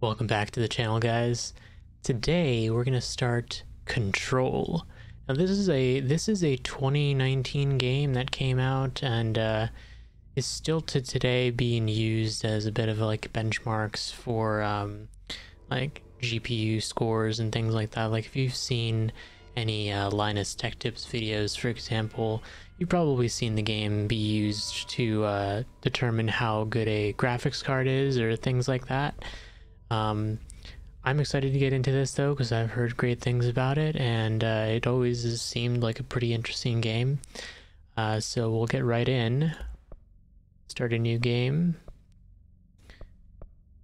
Welcome back to the channel, guys. Today we're gonna start Control. Now this is a 2019 game that came out and is still to today being used as a bit of like benchmarks for like GPU scores and things like that. Like if you've seen any Linus Tech Tips videos, for example, you've probably seen the game be used to determine how good a graphics card is or things like that. I'm excited to get into this though because I've heard great things about it, and it always has seemed like a pretty interesting game. So we'll get right in, start a new game,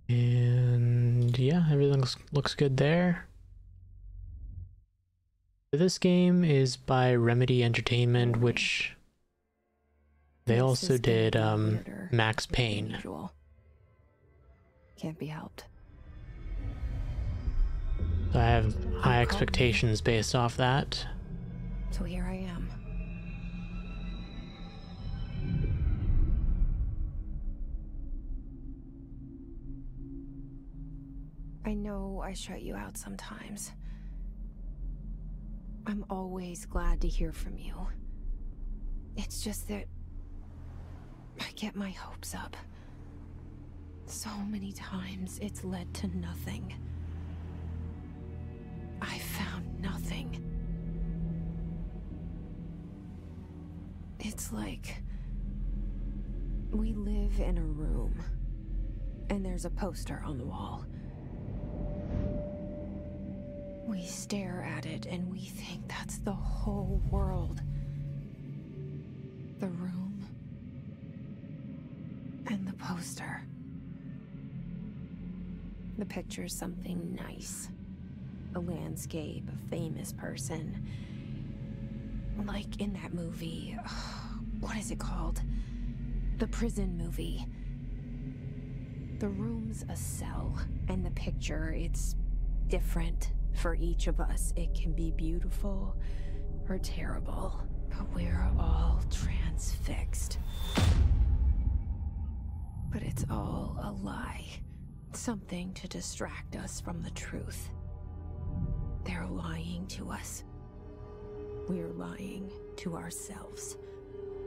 and yeah, everything looks good there. This game is by Remedy Entertainment, which they also did Max Payne. Can't be helped. So I have high expectations based off that. So here I am. I know I shut you out sometimes. I'm always glad to hear from you. It's just that I get my hopes up. So many times it's led to nothing. I found nothing. It's like we live in a room and there's a poster on the wall. We stare at it and we think that's the whole world. The room and the poster. The picture's something nice. A landscape, a famous person. Like in that movie, what is it called? The prison movie. The room's a cell, and the picture, it's different for each of us. It can be beautiful or terrible, but we're all transfixed. But it's all a lie. Something to distract us from the truth. They're lying to us. We're lying to ourselves.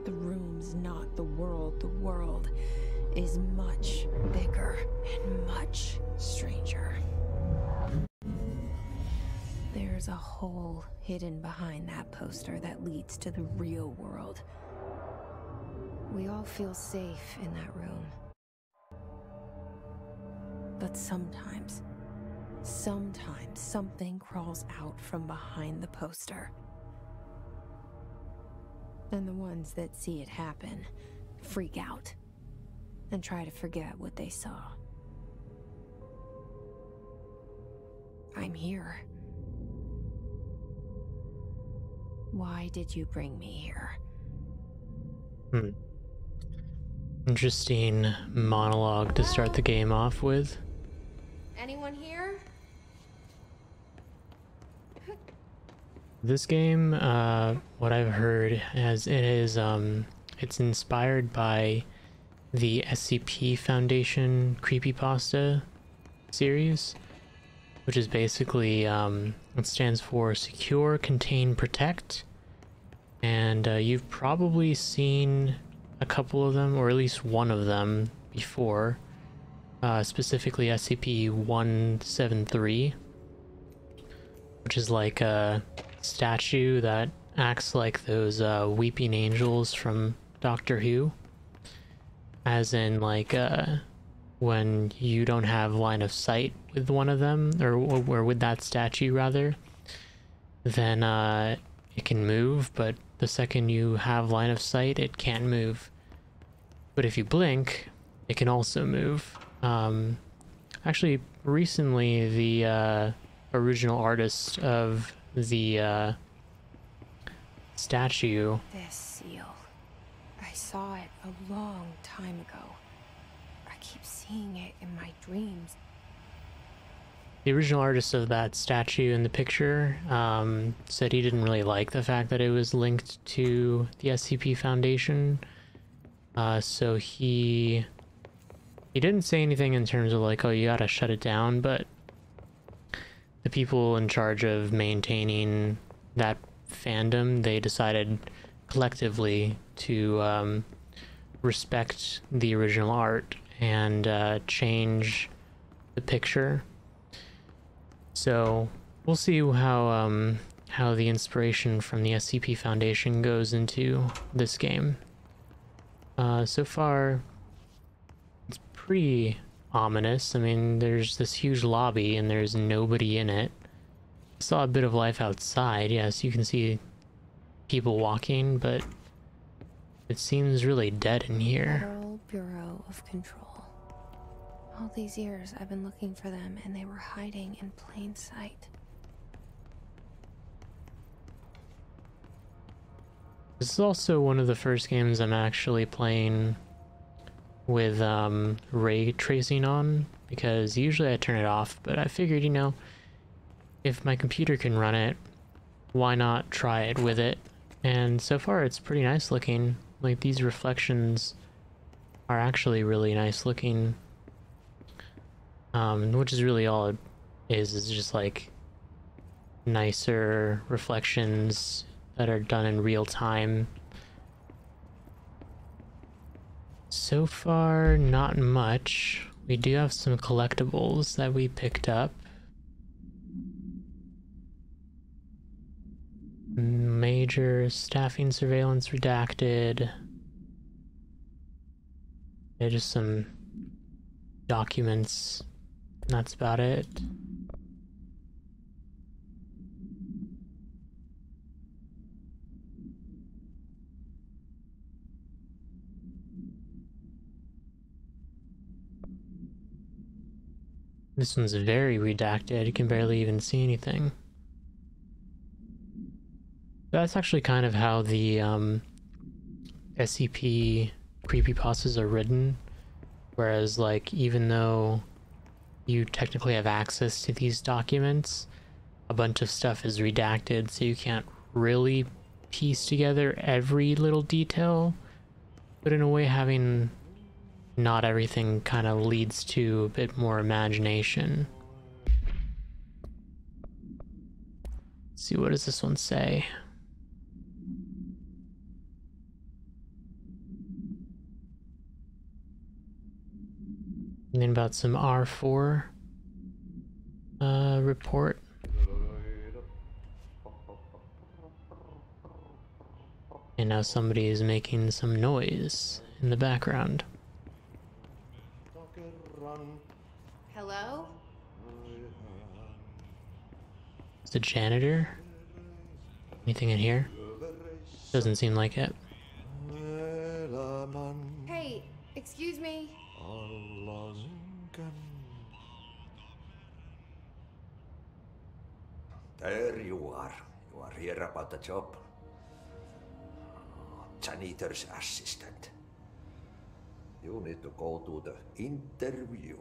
The room's not the world. The world is much bigger and much stranger. There's a hole hidden behind that poster that leads to the real world. We all feel safe in that room. But sometimes something crawls out from behind the poster. And the ones that see it happen freak out and try to forget what they saw. I'm here. Why did you bring me here? Interesting monologue to start the game off with. Anyone here? This game, what I've heard, it's inspired by the SCP Foundation Creepypasta series, which is basically, it stands for Secure, Contain, Protect, and you've probably seen a couple of them, or at least one of them, before, specifically SCP-173, which is like a statue that acts like those weeping angels from Doctor Who, as in like when you don't have line of sight with one of them, or with that statue rather, then it can move, but the second you have line of sight it can't move. But if you blink it can also move. Actually recently the original artist of the statue. This seal. I saw it a long time ago. I keep seeing it in my dreams. The original artist of that statue in the picture said he didn't really like the fact that it was linked to the SCP Foundation. So he He didn't say anything in terms of like, oh, you gotta shut it down, but the people in charge of maintaining that fandom, they decided collectively to respect the original art and change the picture. So we'll see how the inspiration from the SCP Foundation goes into this game. So far, it's pretty ominous. I mean, there's this huge lobby and there's nobody in it. Saw a bit of life outside. Yes, you can see people walking, but it seems really dead in here. Federal Bureau of Control. All these years I've been looking for them and they were hiding in plain sight. This is also one of the first games I'm actually playing with ray tracing on, because usually I turn it off, but I figured, you know, if my computer can run it, why not try it with it? And so far it's pretty nice looking. Like, these reflections are actually really nice looking, which is really all it is just like nicer reflections that are done in real time. So far, not much. We do have some collectibles that we picked up. Major staffing surveillance redacted. Yeah, just some documents. That's about it. This one's very redacted. You can barely even see anything. That's actually kind of how the SCP creepypastas are written. Whereas, like, even though you technically have access to these documents, a bunch of stuff is redacted, so you can't really piece together every little detail. But in a way, having not everything kind of leads to a bit more imagination. Let's see, what does this one say? Something about some R4 report. And now somebody is making some noise in the background. Hello? Is the janitor? Anything in here? Doesn't seem like it. Hey, excuse me. There you are. You are here about the job. Janitor's assistant. You need to go to the interview.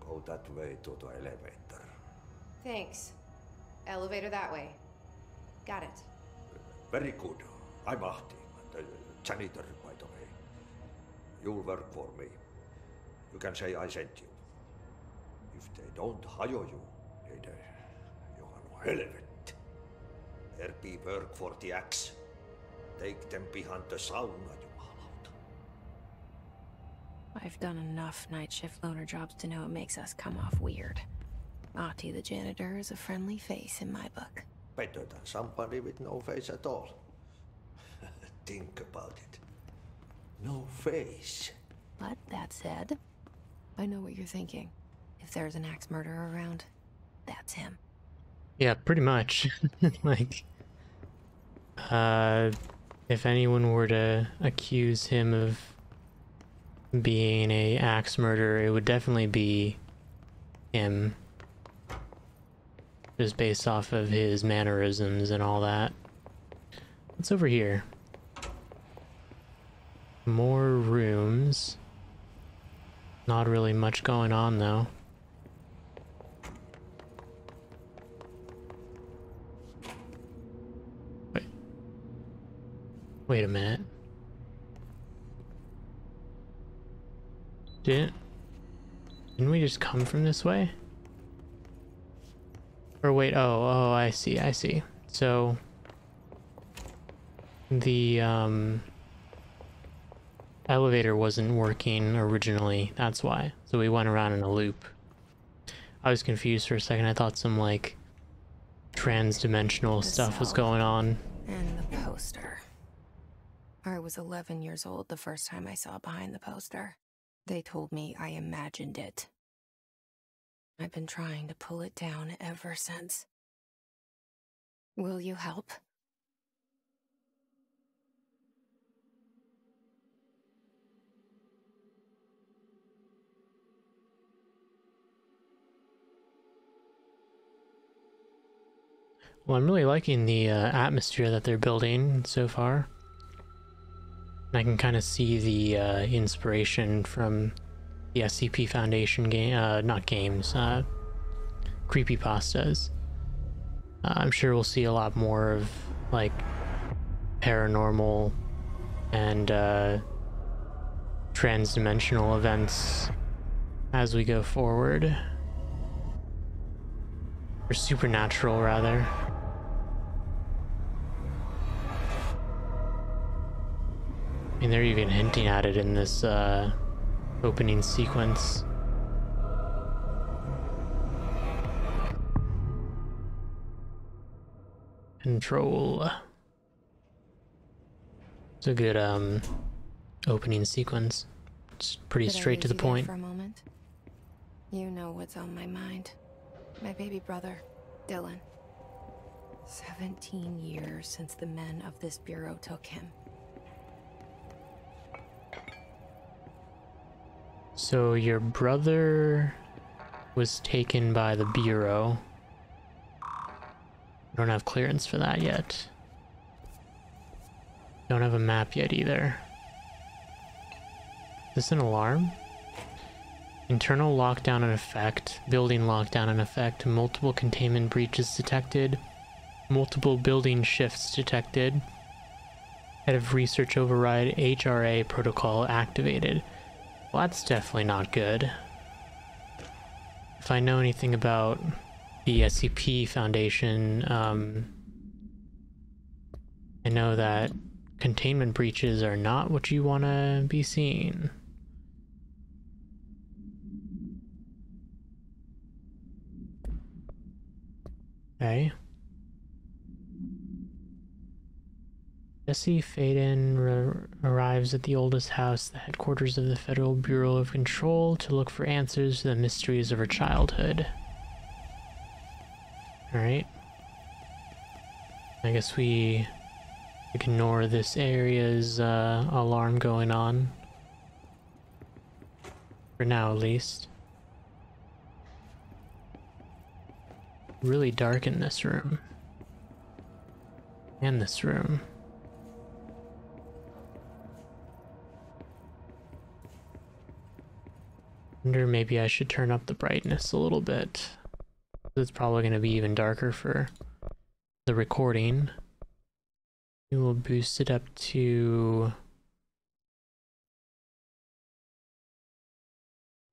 Go that way to the elevator. Thanks. Elevator that way. Got it. Very good. I'm Ahti, the janitor, by the way. You'll work for me. You can say I sent you. If they don't hire you, they you are no helvet. There be work for the axe. Take them behind the sauna, jumalauta. I've done enough night shift loner jobs to know it makes us come off weird. Ahti the janitor is a friendly face in my book. Better than somebody with no face at all. Think about it. No face. But that said, I know what you're thinking. If there's an axe murderer around, that's him. Yeah, pretty much. Like, if anyone were to accuse him of being a axe murderer, it would definitely be him. Just based off of his mannerisms and all that. What's over here? More rooms. Not really much going on though. Wait a minute. Didn't we just come from this way? Or wait, oh, I see. So the elevator wasn't working originally, that's why. So we went around in a loop. I was confused for a second. I thought some like trans-dimensional stuff was going on. And the poster. I was 11 years old the first time I saw behind the poster. They told me I imagined it. I've been trying to pull it down ever since. Will you help? Well, I'm really liking the atmosphere that they're building so far. I can kind of see the inspiration from the SCP Foundation game, not games, creepypastas. I'm sure we'll see a lot more of like paranormal and trans-dimensional events as we go forward. Or supernatural, rather. I mean, they're even hinting at it in this opening sequence. Control. It's a good opening sequence. It's pretty straight to the point. For a moment? You know what's on my mind. My baby brother, Dylan. 17 years since the men of this bureau took him. So your brother was taken by the Bureau. Don't have clearance for that yet. Don't have a map yet either. Is this an alarm? Internal lockdown in effect. Building lockdown in effect. Multiple containment breaches detected. Multiple building shifts detected. Head of research override. HRA protocol activated. Well, that's definitely not good. If I know anything about the SCP Foundation, I know that containment breaches are not what you want to be seeing. Okay. Jesse Faden arrives at the oldest house, the headquarters of the Federal Bureau of Control, to look for answers to the mysteries of her childhood. Alright. I guess we ignore this area's alarm going on. For now, at least. Really dark in this room. And this room. Wonder maybe I should turn up the brightness a little bit. It's probably going to be even darker for the recording. We will boost it up to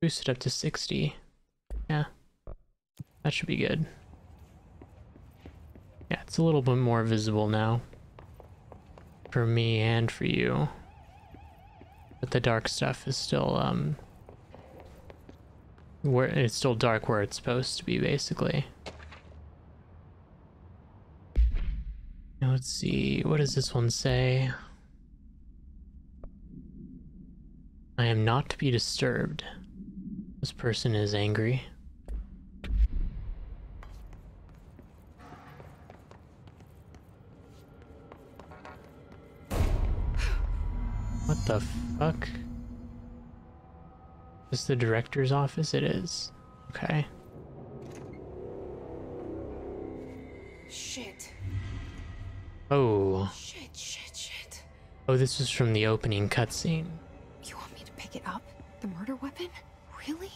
60. Yeah, that should be good. Yeah, it's a little bit more visible now for me and for you, but the dark stuff is still where it's still dark where it's supposed to be, basically. Now let's see, what does this one say? I am not to be disturbed. This person is angry. What the fuck? Is this the director's office? It is. Okay. Shit. Oh. Shit. Oh, this was from the opening cutscene. You want me to pick it up? The murder weapon? Really?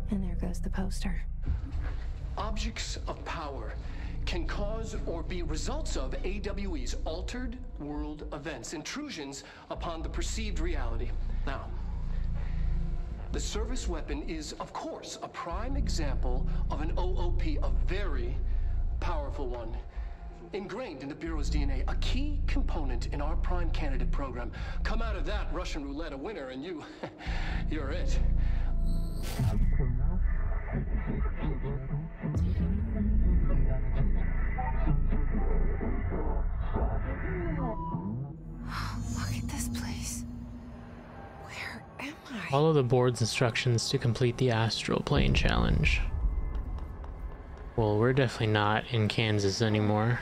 And there goes the poster. Objects of power can cause or be results of AWE's altered world events, intrusions upon the perceived reality. Now, the service weapon is, of course, a prime example of an OOP, a very powerful one. Ingrained in the Bureau's DNA, a key component in our prime candidate program. Come out of that Russian roulette a winner and you're it. Look at this place. Where am I? Follow the board's instructions to complete the astral plane challenge. Well, we're definitely not in Kansas anymore.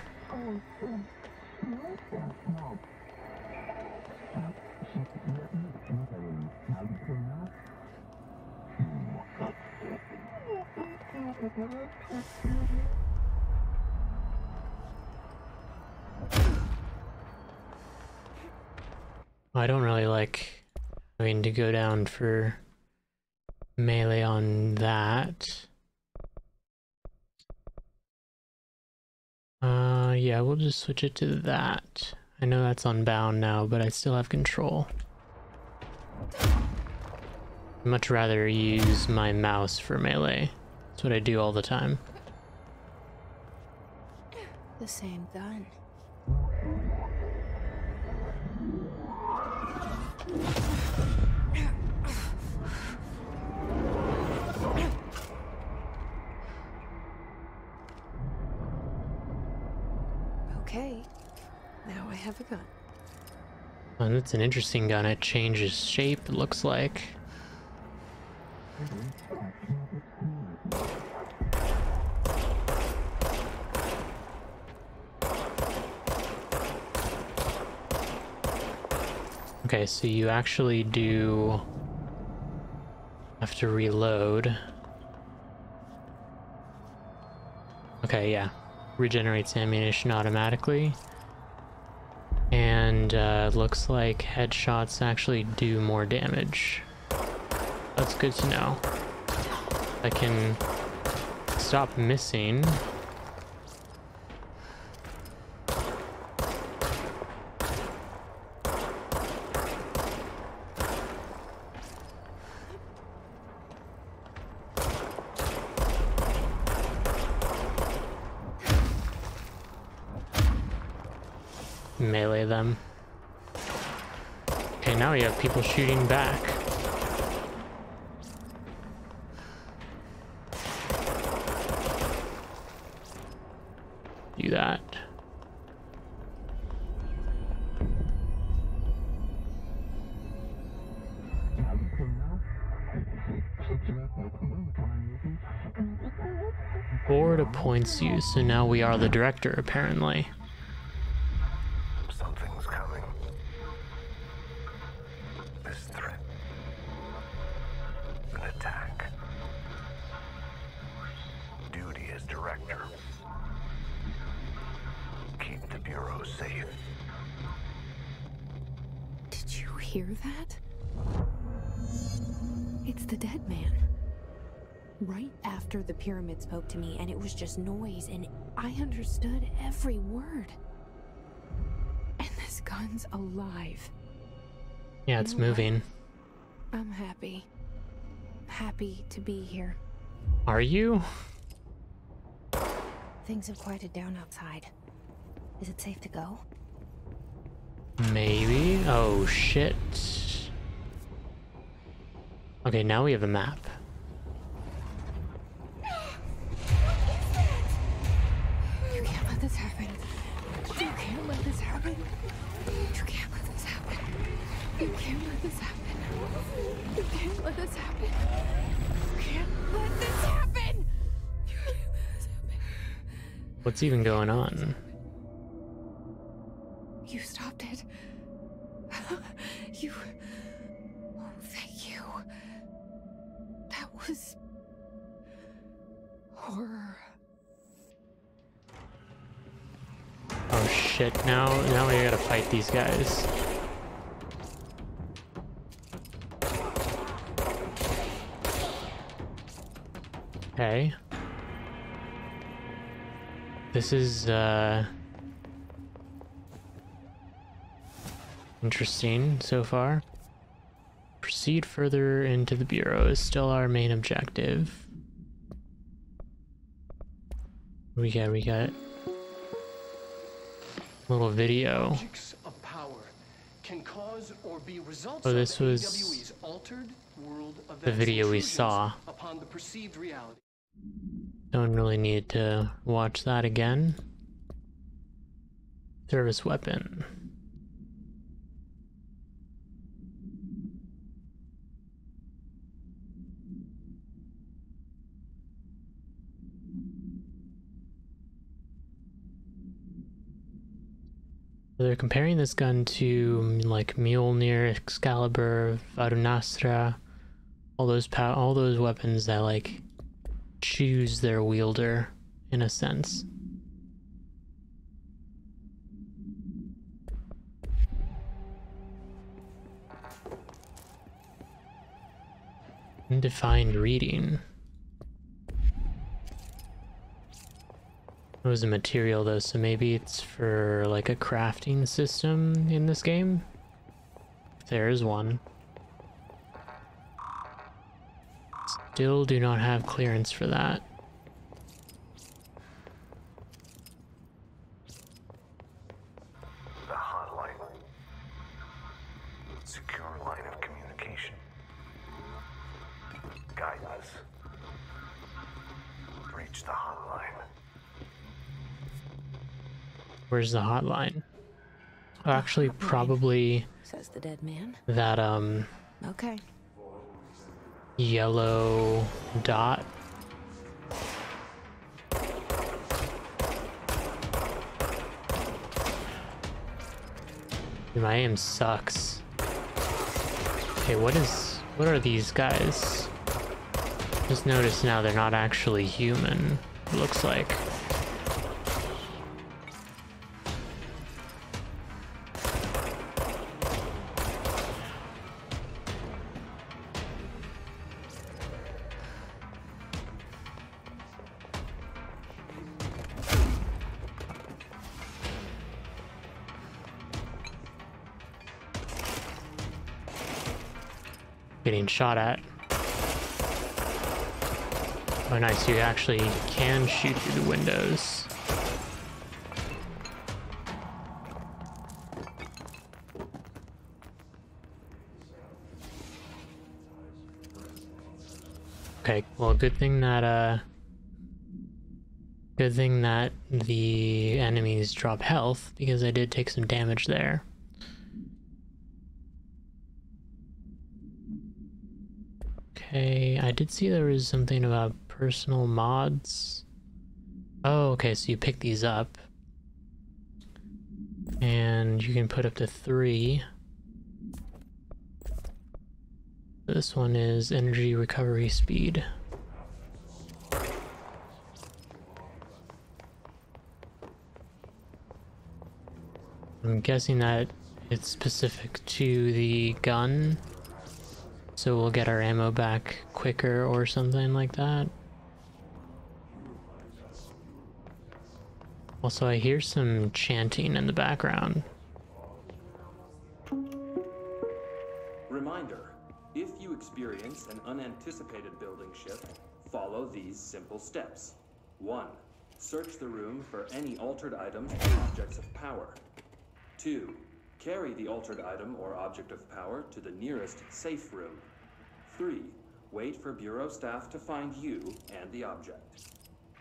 I don't really like having to go down for melee on that. Yeah, we'll just switch it to that. I know that's unbound now, but I still have control. I'd much rather use my mouse for melee. That's what I do all the time. The same gun. Okay, now I have a gun. And it's an interesting gun. It changes shape, it looks like. Okay, so you actually do have to reload. Okay, yeah. Regenerates ammunition automatically. And looks like headshots actually do more damage. That's good to know. I can stop missing. Melee them. Okay, now we have people shooting back. Do that. Board appoints you, so now we are the director, apparently. Something's coming. This threat. An attack. Duty as director. Keep the Bureau safe. Did you hear that? It's the dead man. Right after the pyramid spoke to me, and it was just noise, and I understood every word. And this gun's alive. Yeah, it's moving. I'm happy. Happy to be here. Are you? Things have quieted down outside. Is it safe to go? Maybe. Oh, shit. Okay, now we have a map. You can't let this happen. You can't let this happen. You can't let this happen. You can't let this happen. You can't let this happen. You can't let this happen. You can't let this happen. What's even going on? You stopped it. You... Oh, thank you. That was... horror. Oh shit, now we gotta fight these guys. Okay. This is, interesting so far. Proceed further into the Bureau is still our main objective. We got a little video. Objects of power can cause or be results Oh, this of was AWE's altered world events, the video we intrusions saw. upon the perceived reality. Don't really need to watch that again. Service weapon. So they're comparing this gun to like Mjolnir, Excalibur, Varunastra, all those weapons that like choose their wielder in a sense. Undefined reading. It was a material though, so maybe it's for like a crafting system in this game. There is one. Still do not have clearance for that. The hotline. Secure line of communication. Guide us. Reach the hotline. Where's the hotline? Oh, actually, probably Says the dead man. that Okay. yellow dot. Dude, my aim sucks. Okay, what are these guys? Just notice now they're not actually human, it looks like. Getting shot at. Oh nice, you actually can shoot through the windows. Okay, well good thing that the enemies drop health, because I did take some damage there. Okay, I did see there was something about personal mods. Oh, okay, so you pick these up. And you can put up to 3. This one is energy recovery speed. I'm guessing that it's specific to the gun. So we'll get our ammo back quicker or something like that. Also, I hear some chanting in the background. Reminder, if you experience an unanticipated building shift, follow these simple steps. 1. Search the room for any altered items or objects of power. 2. Carry the altered item or object of power to the nearest safe room. 3. Wait for Bureau staff to find you and the object.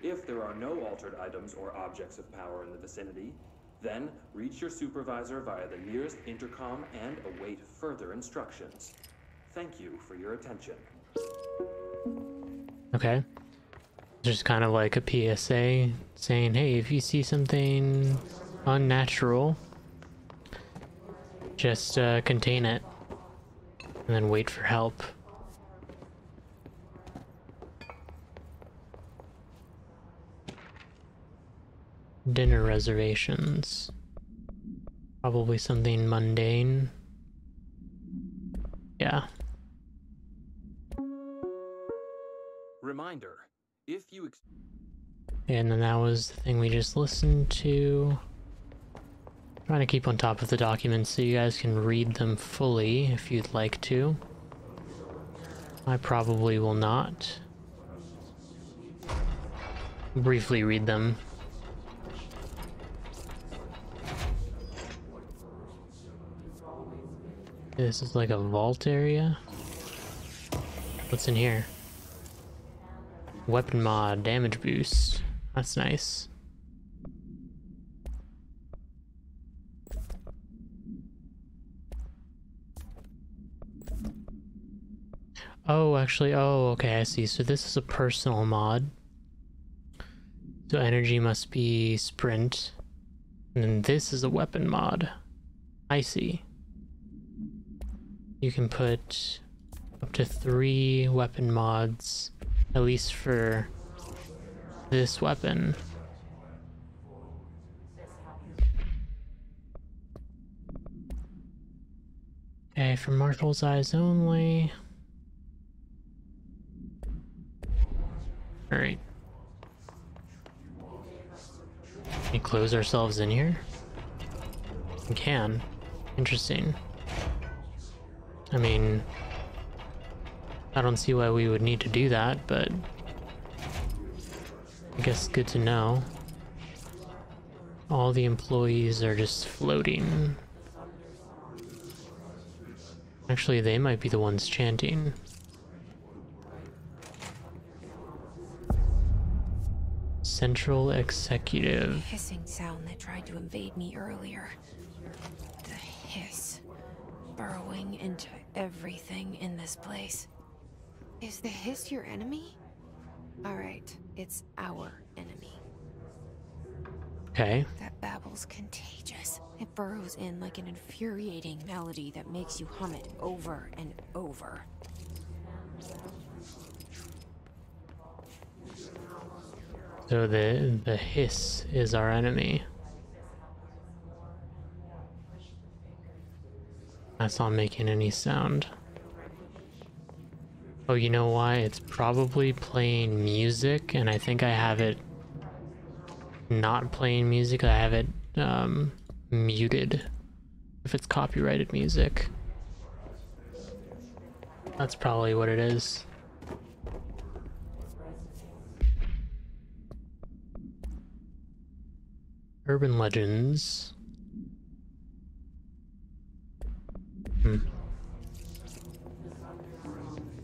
If there are no altered items or objects of power in the vicinity, then reach your supervisor via the nearest intercom and await further instructions. Thank you for your attention. Okay. Just kind of like a PSA saying, hey, if you see something unnatural, just contain it and then wait for help. Dinner reservations. Probably something mundane. Yeah. Reminder, If you And then that was the thing we just listened to. Trying to keep on top of the documents so you guys can read them fully if you'd like to. I probably will not. Briefly read them. This is like a vault area. What's in here? Weapon mod, damage boost. That's nice. Oh, actually, oh, okay, I see. So this is a personal mod. So energy must be sprint. And then this is a weapon mod. I see. You can put up to 3 weapon mods, at least for this weapon. Okay, for Marshall's eyes only. Alright. Can we close ourselves in here? We can. Interesting. I mean, I don't see why we would need to do that, but I guess good to know. All the employees are just floating. Actually, they might be the ones chanting. Central Executive. The hissing sound that tried to invade me earlier. The hiss. Burrowing into everything in this place. Is the hiss your enemy? Alright, it's our enemy. Okay. That babble's contagious. It burrows in like an infuriating melody that makes you hum it over and over. So the hiss is our enemy. That's not making any sound. Oh, you know why? It's probably playing music, and I think I have it not playing music. I have it muted if it's copyrighted music. That's probably what it is. Urban legends.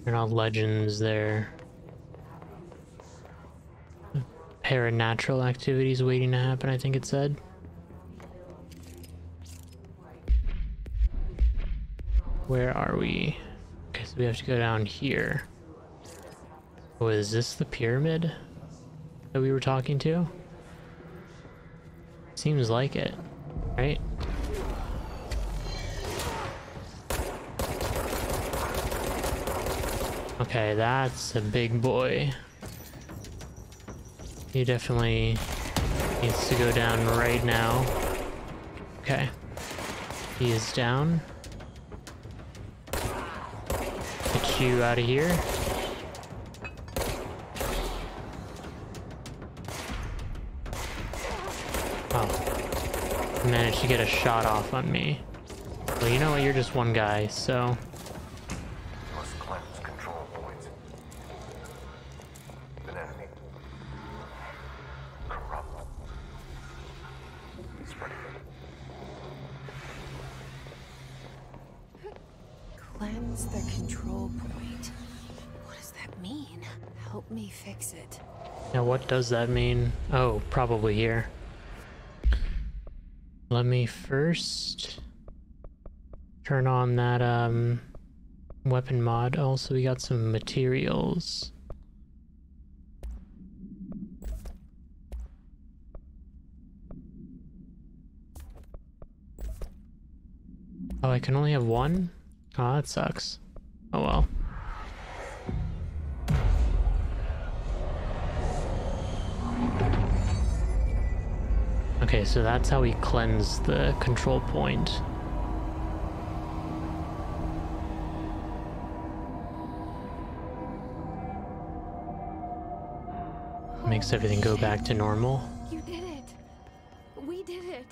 They're not legends, they're paranatural activities waiting to happen, I think it said. Where are we? Okay, so we have to go down here. Oh, is this the pyramid that we were talking to? Seems like it, right? Okay, that's a big boy. He definitely needs to go down right now. Okay. He is down. Get you out of here. Oh. He managed to get a shot off on me. Well, you know what? You're just one guy, so... Must cleanse control points. An enemy. Corrupt. Spreading it. Cleanse the control point. What does that mean? Help me fix it. Now what does that mean? Oh, probably here. Let me first turn on that weapon mod. Also, we got some materials. Oh, I can only have one? Oh, that sucks. Oh well. Okay, so that's how we cleanse the control point. makes everything go back to normal. You did it. We did it.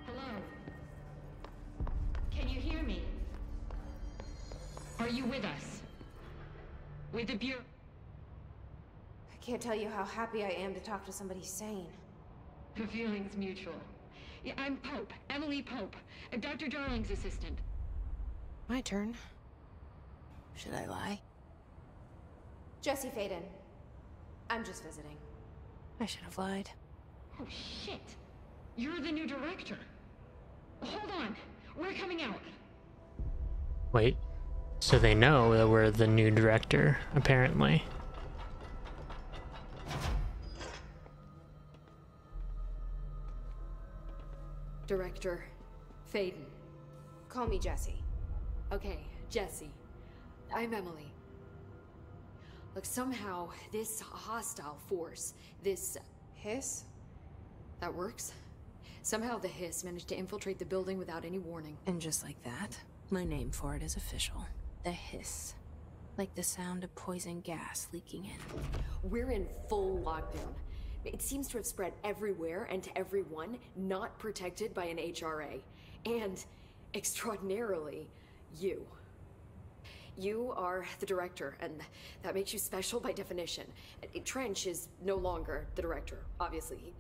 Hello? Can you hear me? Are you with us? With the Bureau? I can't tell you how happy I am to talk to somebody sane. The feeling's mutual. Yeah, I'm Pope, Emily Pope, Dr. Darling's assistant. My turn. Should I lie? Jesse Faden. I'm just visiting. I should have lied. Oh, shit. You're the new director. Hold on. We're coming out. Wait, so they know that we're the new director, apparently. Director Faden. Call me Jesse. Okay, Jesse. I'm Emily. Look, somehow this hostile force, this Hiss? that works. Somehow the Hiss managed to infiltrate the building without any warning. And just like that, my name for it is official. The Hiss. Like the sound of poison gas leaking in. We're in full lockdown. It seems to have spread everywhere and to everyone not protected by an HRA. And, extraordinarily, you. You are the director, and that makes you special by definition. Trench is no longer the director, obviously.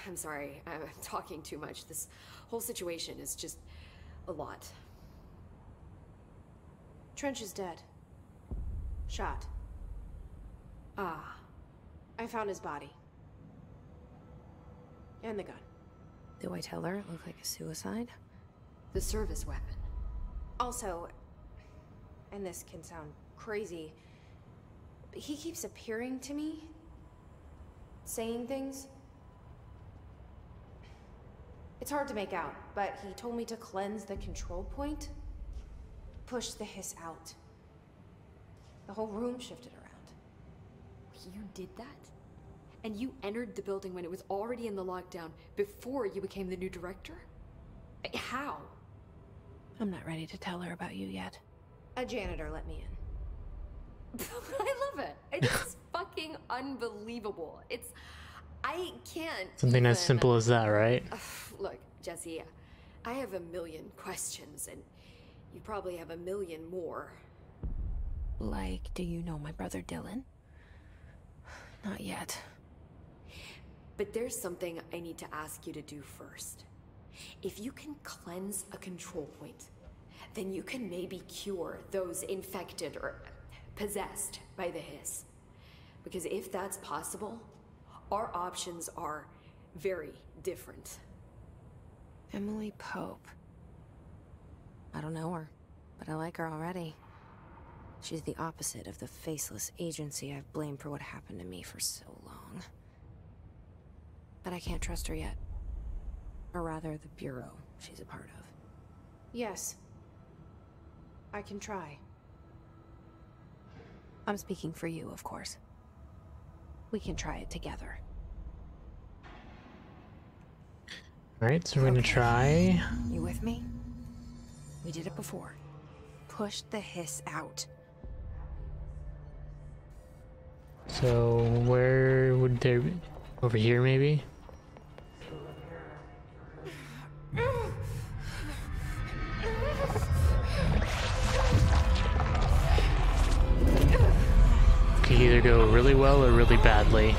I'm sorry, I'm talking too much. This whole situation is just a lot. Trench is dead. Shot. Ah. I found his body. And the gun. Do I tell her it looked like a suicide? The service weapon. Also, and this can sound crazy, but he keeps appearing to me, saying things. It's hard to make out, but he told me to cleanse the control point, push the Hiss out. The whole room shifted around. You did that? And you entered the building when it was already in the lockdown before you became the new director? How? I'm not ready to tell her about you yet. A janitor let me in. I love it. It's fucking unbelievable. I can't Something as even- simple as that, right? Look, Jesse, I have a million questions, and you probably have a million more. Like, do you know my brother Dylan? Not yet. But there's something I need to ask you to do first. If you can cleanse a control point, then you can maybe cure those infected or possessed by the Hiss. Because if that's possible, our options are very different. Emily Pope. I don't know her, but I like her already. She's the opposite of the faceless agency I've blamed for what happened to me for so long. But I can't trust her yet. Or rather, the Bureau she's a part of. Yes. I can try. I'm speaking for you, of course. We can try it together. Alright, so we're gonna try. You with me? We did it before. Push the Hiss out. So where would there be? Over here, maybe? Could either go really well or really badly.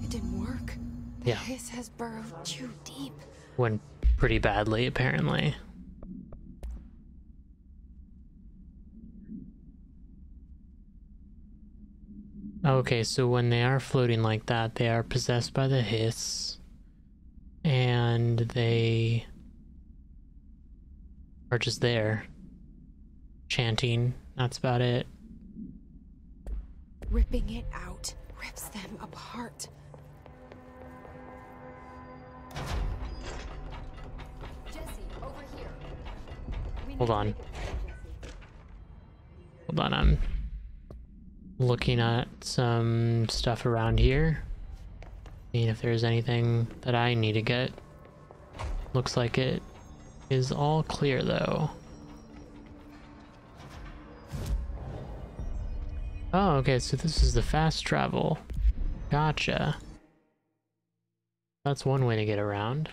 It didn't work. The Yeah. Hiss has burrowed too deep. Went pretty badly, apparently. Okay, so when they are floating like that, they are possessed by the Hiss. And they are just there. Chanting. That's about it. Ripping it out rips them apart. Jesse, over here. We need Hold to on. make it better, Jesse. Hold on, I'm looking at some stuff around here. Seeing if there's anything that I need to get. Looks like it is all clear though. Oh, okay, so this is the fast travel. Gotcha. That's one way to get around.